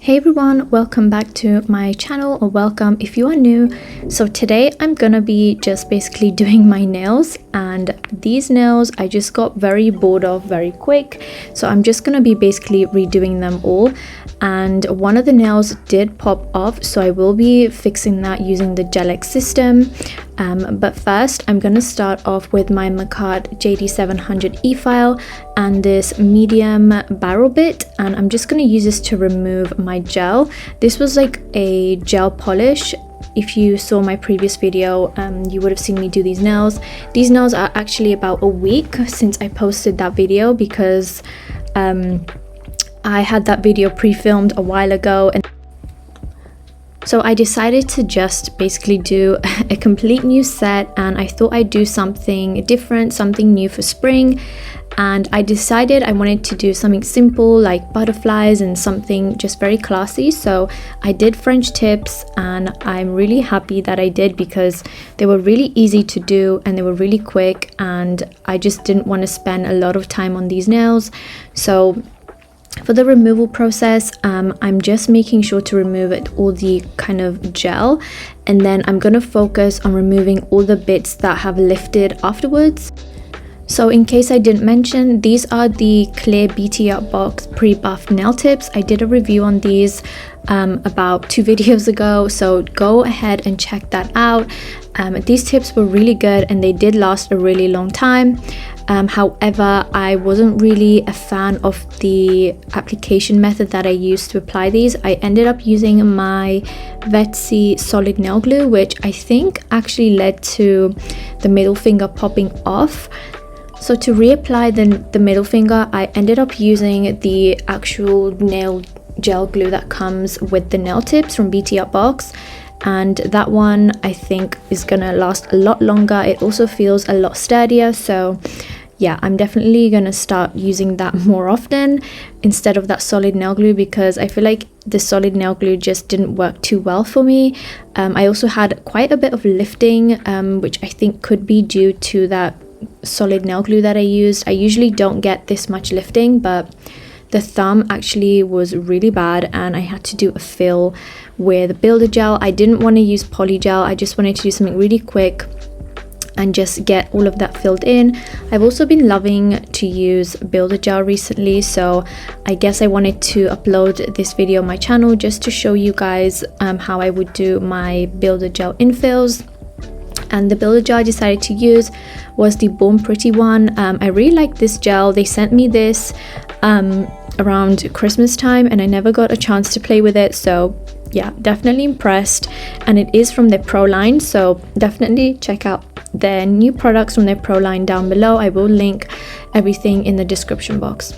Hey everyone, welcome back to my channel, or welcome if you are new. So today I'm gonna be just basically doing my nails, and these nails I just got very bored of very quick, so I'm just gonna be basically redoing them all. And one of the nails did pop off, so I will be fixing that using the Gel X system. But first I'm gonna start off with my Macart JD700E file and this medium barrel bit, and I'm just gonna use this to remove my gel. This was like a gel polish. If you saw my previous video, you would have seen me do these nails. These nails are actually about a week since I posted that video, because I had that video pre-filmed a while ago, and so I decided to just basically do a complete new set, and I thought I'd do something different, something new for spring. And I decided I wanted to do something simple like butterflies and something just very classy. So I did French tips, and I'm really happy that I did, because they were really easy to do and they were really quick, and I just didn't want to spend a lot of time on these nails. So for the removal process, I'm just making sure to remove all the kind of gel, and then I'm going to focus on removing all the bits that have lifted afterwards. So in case I didn't mention, these are the clear BT Art Box pre-buffed nail tips. I did a review on these about 2 videos ago, so go ahead and check that out. These tips were really good and they did last a really long time. However, I wasn't really a fan of the application method that I used to apply these. I ended up using my Vetsy solid nail glue, which I think actually led to the middle finger popping off. So to reapply the middle finger, I ended up using the actual nail gel glue that comes with the nail tips from BT Art Box, and that one I think is gonna last a lot longer. It also feels a lot sturdier, so yeah, I'm definitely gonna start using that more often instead of that solid nail glue, because I feel like the solid nail glue just didn't work too well for me. I also had quite a bit of lifting, which I think could be due to that solid nail glue that I used. I usually don't get this much lifting, but the thumb actually was really bad, and I had to do a fill with builder gel. I didn't want to use poly gel. I just wanted to do something really quick and just get all of that filled in. I've also been loving to use builder gel recently, so I guess I wanted to upload this video on my channel just to show you guys how I would do my builder gel infills. And the builder gel I decided to use was the Born Pretty one. I really like this gel. They sent me this around Christmas time, and I never got a chance to play with it, so yeah, definitely impressed. And it is from their Pro line, so definitely check out their new products from their Pro line down below. I will link everything in the description box.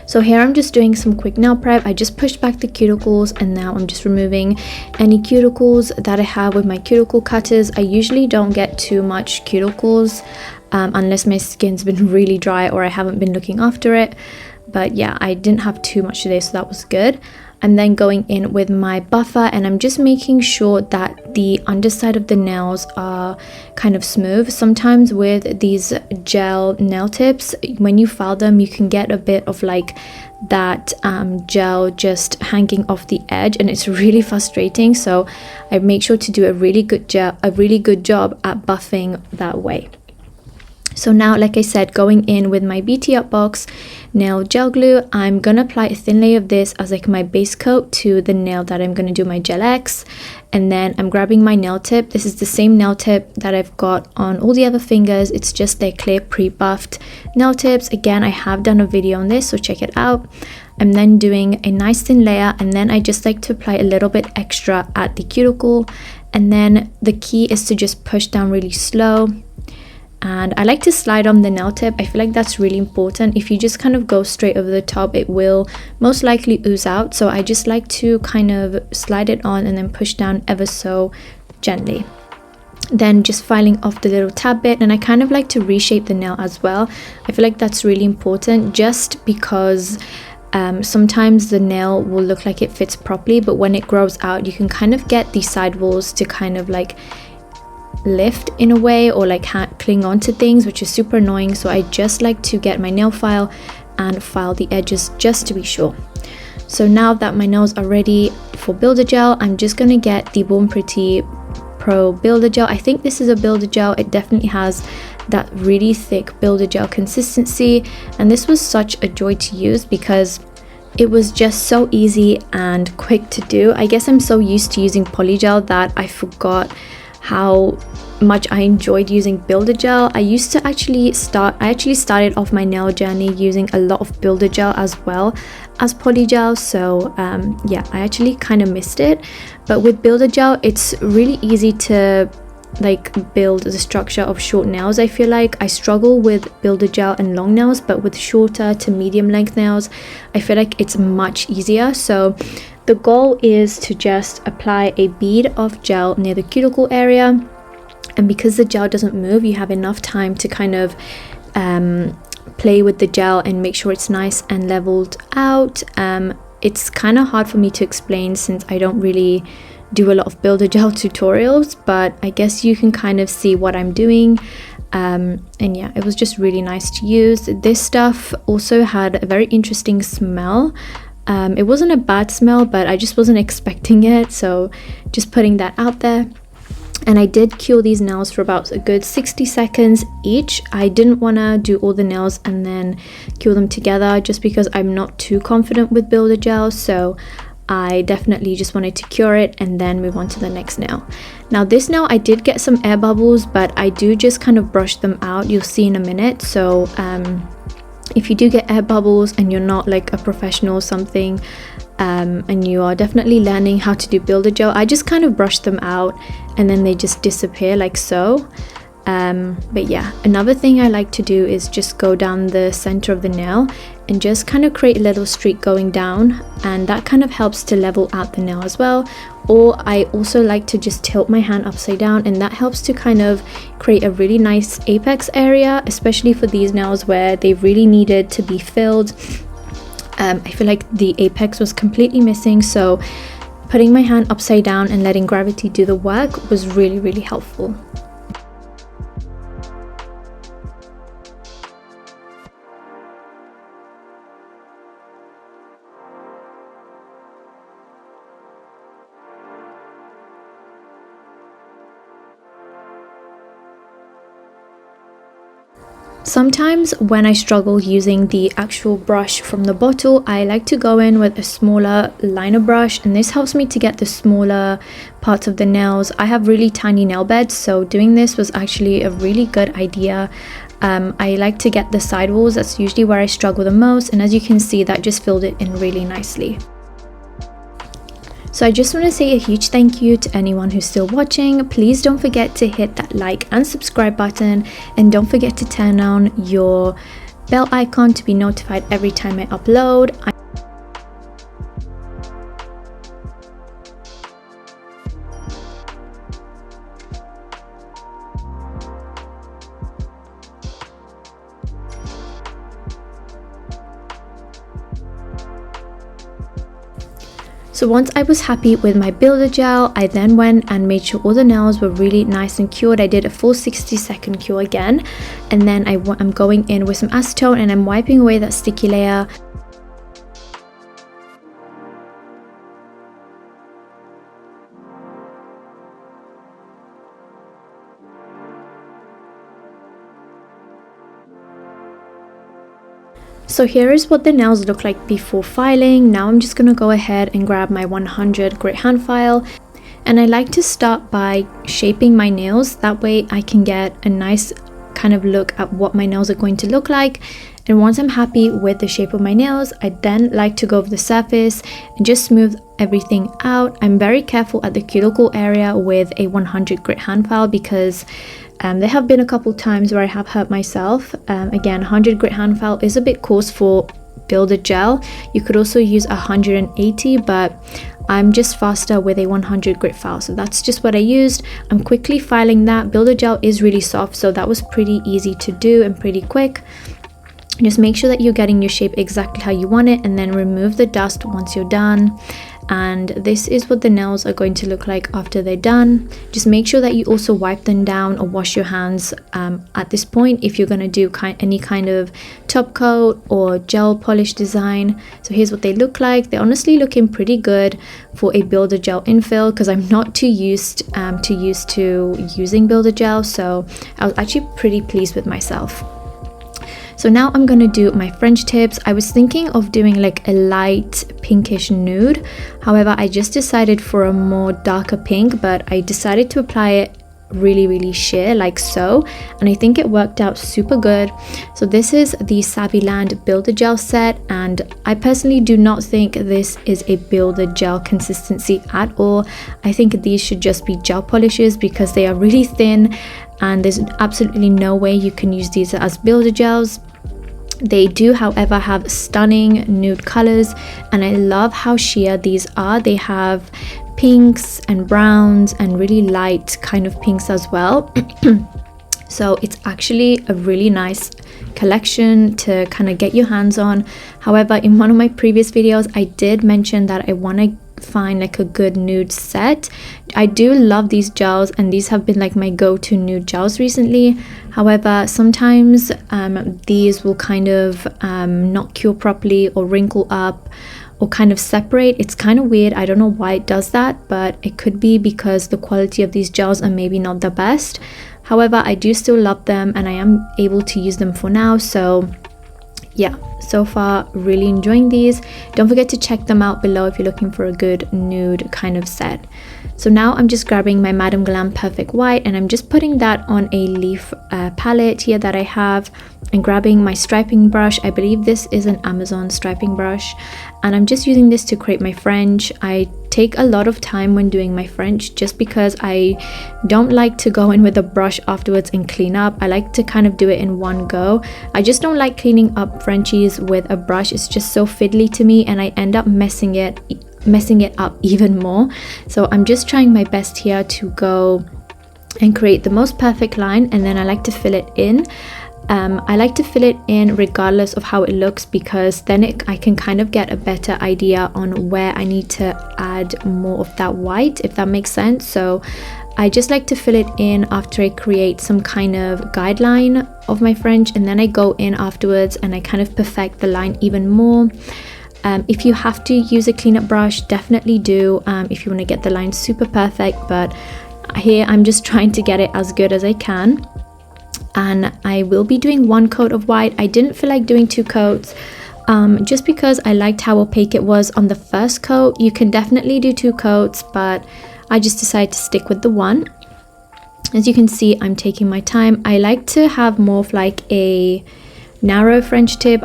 So here I'm just doing some quick nail prep. I just pushed back the cuticles, and now I'm just removing any cuticles that I have with my cuticle cutters. I usually don't get too much cuticles unless my skin's been really dry or I haven't been looking after it. But yeah, I didn't have too much today, so that was good. I'm then going in with my buffer, and I'm just making sure that the underside of the nails are kind of smooth. Sometimes with these gel nail tips, when you file them, you can get a bit of like that gel just hanging off the edge, and it's really frustrating. So I make sure to do a really good job at buffing that way. So now, like I said, going in with my BT Art Box nail gel glue, I'm gonna apply a thin layer of this as like my base coat to the nail that I'm gonna do my Gel X. And then I'm grabbing my nail tip. This is the same nail tip that I've got on all the other fingers. It's just their clear pre-buffed nail tips. Again, I have done a video on this, so check it out. I'm then doing a nice thin layer, and then I just like to apply a little bit extra at the cuticle. And then the key is to just push down really slow. And I like to slide on the nail tip. I feel like that's really important. If you just kind of go straight over the top, it will most likely ooze out. So I just like to kind of slide it on and then push down ever so gently. Then just filing off the little tab bit, and I kind of like to reshape the nail as well. I feel like that's really important, just because sometimes the nail will look like it fits properly, but when it grows out, you can kind of get the side walls to kind of like lift in a way, or like cling on to things, which is super annoying. So I just like to get my nail file and file the edges just to be sure. So now that my nails are ready for builder gel, I'm just gonna get the Born Pretty Pro builder gel. I think this is a builder gel. It definitely has that really thick builder gel consistency, and this was such a joy to use because it was just so easy and quick to do. I guess I'm so used to using polygel that I forgot how much I enjoyed using builder gel. I actually started off my nail journey using a lot of builder gel as well as polygel, so yeah, I actually kind of missed it. But with builder gel, it's really easy to like build the structure of short nails. I feel like I struggle with builder gel and long nails, but with shorter to medium length nails, I feel like it's much easier. So the goal is to just apply a bead of gel near the cuticle area, and because the gel doesn't move, you have enough time to kind of play with the gel and make sure it's nice and leveled out. It's kind of hard for me to explain since I don't really do a lot of builder gel tutorials, but I guess you can kind of see what I'm doing. And yeah, it was just really nice to use. This stuff also had a very interesting smell. It wasn't a bad smell, but I just wasn't expecting it, so just putting that out there. And I did cure these nails for about a good 60 seconds each. I didn't want to do all the nails and then cure them together just because I'm not too confident with builder gel, so I definitely just wanted to cure it and then move on to the next nail. Now this nail, I did get some air bubbles, but I do just kind of brush them out. You'll see in a minute. So if you do get air bubbles and you're not like a professional or something, and you are definitely learning how to do builder gel, I just kind of brush them out and then they just disappear like so. But yeah, another thing I like to do is just go down the center of the nail and just kind of create a little streak going down, and that kind of helps to level out the nail as well. Or I also like to just tilt my hand upside down, and that helps to kind of create a really nice apex area, especially for these nails where they really needed to be filled. I feel like the apex was completely missing, so putting my hand upside down and letting gravity do the work was really, really helpful. Sometimes when I struggle using the actual brush from the bottle, I like to go in with a smaller liner brush, and this helps me to get the smaller parts of the nails. I have really tiny nail beds, so doing this was actually a really good idea. I like to get the sidewalls, that's usually where I struggle the most, and as you can see, that just filled it in really nicely. So I just want to say a huge thank you to anyone who's still watching. Please don't forget to hit that like and subscribe button, and don't forget to turn on your bell icon to be notified every time I upload. So once I was happy with my builder gel, I then went and made sure all the nails were really nice and cured. I did a full 60-second cure again, and then I'm going in with some acetone and I'm wiping away that sticky layer. So here is what the nails look like before filing. Now I'm just gonna go ahead and grab my 100 grit hand file, and I like to start by shaping my nails. That way I can get a nice kind of look at what my nails are going to look like. And once I'm happy with the shape of my nails, I then like to go over the surface and just smooth everything out. I'm very careful at the cuticle area with a 100 grit hand file because there have been a couple times where I have hurt myself. Again, 100 grit hand file is a bit coarse for builder gel. You could also use 180, but I'm just faster with a 100 grit file, so that's just what I used. I'm quickly filing that. Builder gel is really soft, so that was pretty easy to do and pretty quick. Just make sure that you're getting your shape exactly how you want it, and then remove the dust once you're done. and this is what the nails are going to look like after they're done. Just make sure that you also wipe them down or wash your hands at this point if you're going to do any kind of top coat or gel polish design. So here's what they look like. They're honestly looking pretty good for a builder gel infill, because I'm not too used to using builder gel, so I was actually pretty pleased with myself. So now I'm gonna do my French tips. I was thinking of doing like a light pinkish nude. However, I just decided for a more darker pink, but I decided to apply it really sheer like so, and I think it worked out super good. So this is the Savvyland Builder Gel set, and I personally do not think this is a builder gel consistency at all. I think these should just be gel polishes because they are really thin, and there's absolutely no way you can use these as builder gels. They do, however, have stunning nude colors, and I love how sheer these are. They have pinks and browns and really light kind of pinks as well. So it's actually a really nice collection to kind of get your hands on. However, in one of my previous videos, I did mention that I want to find like a good nude set. I do love these gels, and these have been like my go-to nude gels recently. However, sometimes these will kind of not cure properly or wrinkle up or kind of separate. It's kind of weird. I don't know why it does that, but it could be because the quality of these gels are maybe not the best. However, I do still love them, and I am able to use them for now. So yeah, so far really enjoying these. Don't forget to check them out below if you're looking for a good nude kind of set. So now I'm just grabbing my Madame Glam Perfect White, and I'm just putting that on a leaf palette here that I have, and grabbing my striping brush. I believe this is an Amazon striping brush, and I'm just using this to create my French. I take a lot of time when doing my French just because I don't like to go in with a brush afterwards and clean up. I like to kind of do it in one go. I just don't like cleaning up Frenchies with a brush. It's just so fiddly to me, and I end up messing it up even more. So I'm just trying my best here to go and create the most perfect line, and then I like to fill it in. I like to fill it in regardless of how it looks, because then I can kind of get a better idea on where I need to add more of that white, if that makes sense. So I just like to fill it in after I create some kind of guideline of my French, and then I go in afterwards and I kind of perfect the line even more. If you have to use a cleanup brush, definitely do, if you want to get the line super perfect, but here I'm just trying to get it as good as I can. And I will be doing one coat of white. I didn't feel like doing two coats just because I liked how opaque it was on the first coat. You can definitely do two coats, but I just decided to stick with the one. As you can see, I'm taking my time. I like to have more of like a narrow French tip.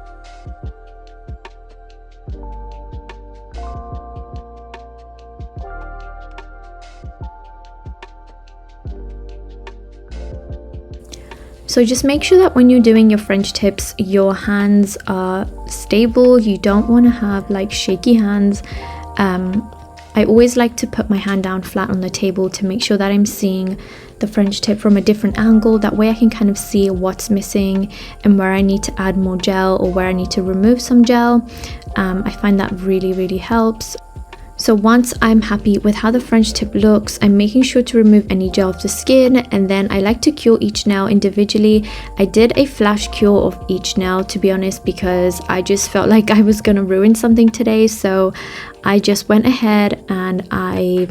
So just make sure that when you're doing your French tips, your hands are stable. You don't want to have like shaky hands. I always like to put my hand down flat on the table to make sure that I'm seeing the French tip from a different angle. That way I can kind of see what's missing and where I need to add more gel or where I need to remove some gel. I find that really helps. So once I'm happy with how the French tip looks, I'm making sure to remove any gel off the skin, and then I like to cure each nail individually. I did a flash cure of each nail, to be honest, because I just felt like I was gonna ruin something today. So I just went ahead and I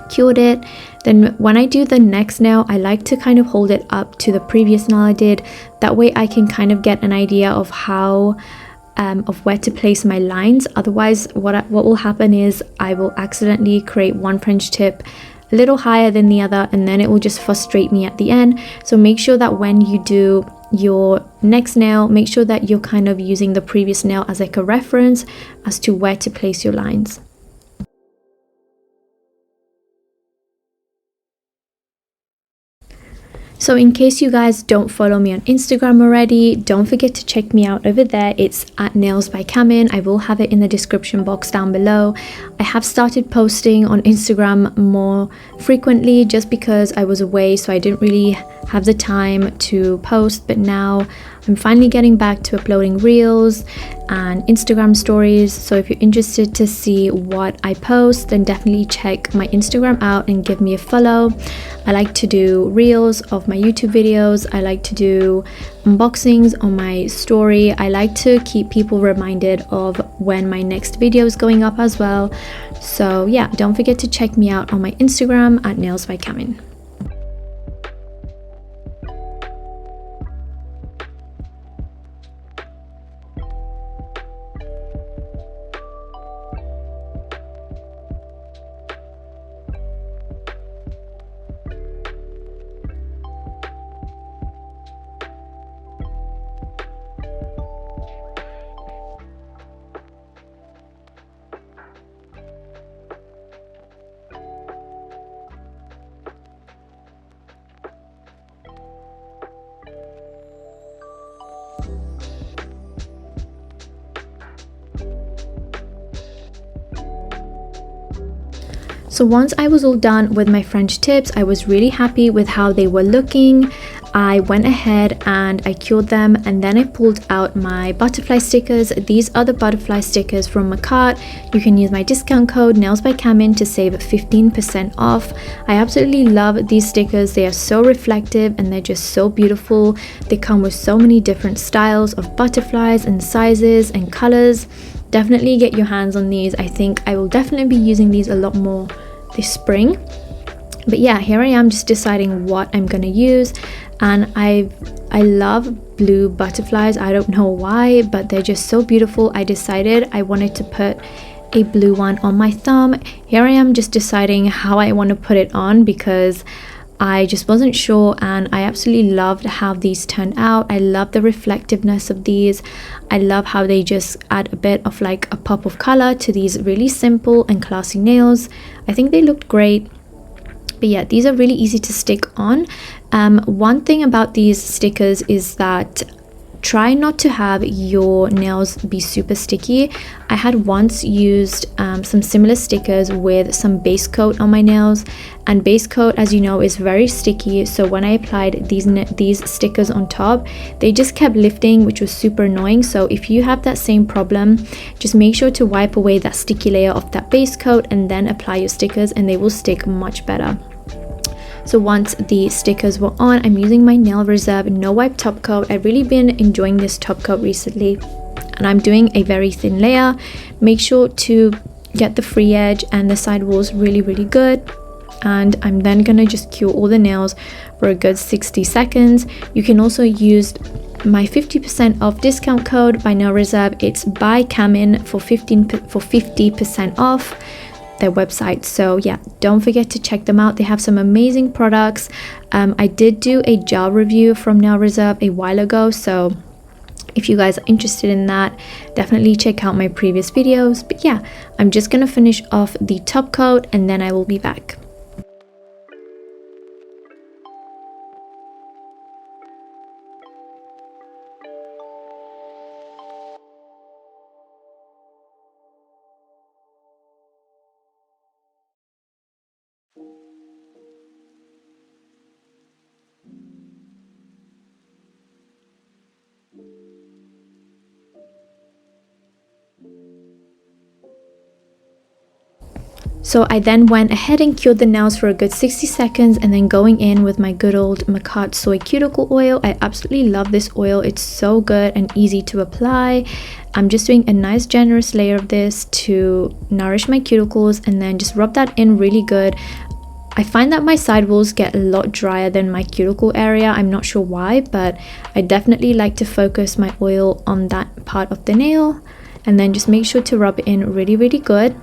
cured it. Then when I do the next nail, I like to kind of hold it up to the previous nail I did. That way I can kind of get an idea of how of where to place my lines. Otherwise what will happen is I will accidentally create one French tip a little higher than the other, and then it will just frustrate me at the end. So make sure that when you do your next nail, make sure that you're kind of using the previous nail as like a reference as to where to place your lines. So in case you guys don't follow me on Instagram already, don't forget to check me out over there. It's at Nails by Camin. I will have it in the description box down below. I have started posting on Instagram more frequently just because I was away, so I didn't really have the time to post, but now I'm finally getting back to uploading reels and Instagram stories. So if you're interested to see what I post, then definitely check my Instagram out and give me a follow. I like to do reels of my YouTube videos. I like to do unboxings on my story. I like to keep people reminded of when my next video is going up as well. So yeah, don't forget to check me out on my Instagram at Nails by Camin. So once I was all done with my French tips, I was really happy with how they were looking. I went ahead and I cured them, and then I pulled out my butterfly stickers. These are the butterfly stickers from my cart. You can use my discount code Nails by Camin to save 15% off. I absolutely love these stickers. They are so reflective and they're just so beautiful. They come with so many different styles of butterflies and sizes and colors. Definitely get your hands on these. I think I will definitely be using these a lot more this spring. But yeah, here I am just deciding what I'm gonna use, and I love blue butterflies. I don't know why, but they're just so beautiful. I decided I wanted to put a blue one on my thumb. Here I am just deciding how I want to put it on because I just wasn't sure, and I absolutely loved how these turned out. I love the reflectiveness of these. I love how they just add a bit of like a pop of color to these really simple and classy nails. I think they looked great. But yeah, these are really easy to stick on. One thing about these stickers is that try not to have your nails be super sticky. I had once used some similar stickers with some base coat on my nails, and base coat, as you know, is very sticky. So when I applied these stickers on top, they just kept lifting, which was super annoying. So if you have that same problem, just make sure to wipe away that sticky layer of that base coat and then apply your stickers, and they will stick much better. So once the stickers were on, I'm using my Nail Reserve No Wipe top coat. I've really been enjoying this top coat recently, and I'm doing a very thin layer. Make sure to get the free edge and the sidewalls really good, and I'm then gonna just cure all the nails for a good 60 seconds. You can also use my 50% off discount code by Nail Reserve. It's by Camin for 50% off their website. So yeah, don't forget to check them out. They have some amazing products. I did do a gel review from Nail Reserve a while ago, so if you guys are interested in that, definitely check out my previous videos. But yeah, I'm just gonna finish off the top coat and then I will be back. So I then went ahead and cured the nails for a good 60 seconds, and then going in with my good old Macart soy cuticle oil. I absolutely love this oil. It's so good and easy to apply. I'm just doing a nice generous layer of this to nourish my cuticles, and then just rub that in really good. I find that my sidewalls get a lot drier than my cuticle area. I'm not sure why, but I definitely like to focus my oil on that part of the nail, and then just make sure to rub it in really good.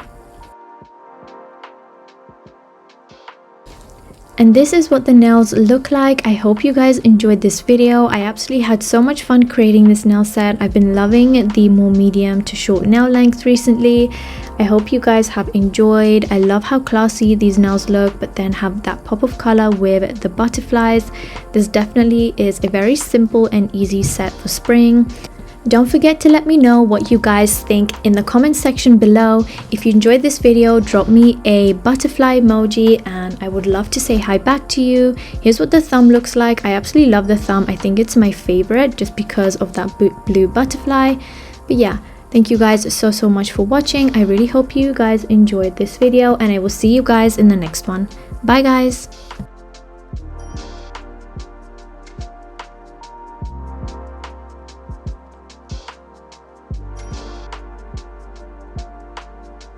And this is what the nails look like. I hope you guys enjoyed this video. I absolutely had so much fun creating this nail set. I've been loving the more medium to short nail length recently. I hope you guys have enjoyed. I love how classy these nails look, but then have that pop of color with the butterflies. This definitely is a very simple and easy set for spring. Don't forget to let me know what you guys think in the comment section below. If you enjoyed this video, drop me a butterfly emoji and I would love to say hi back to you. Here's what the thumb looks like. I absolutely love the thumb. I think it's my favorite just because of that blue butterfly. But yeah, thank you guys so much for watching. I really hope you guys enjoyed this video and I will see you guys in the next one. Bye guys.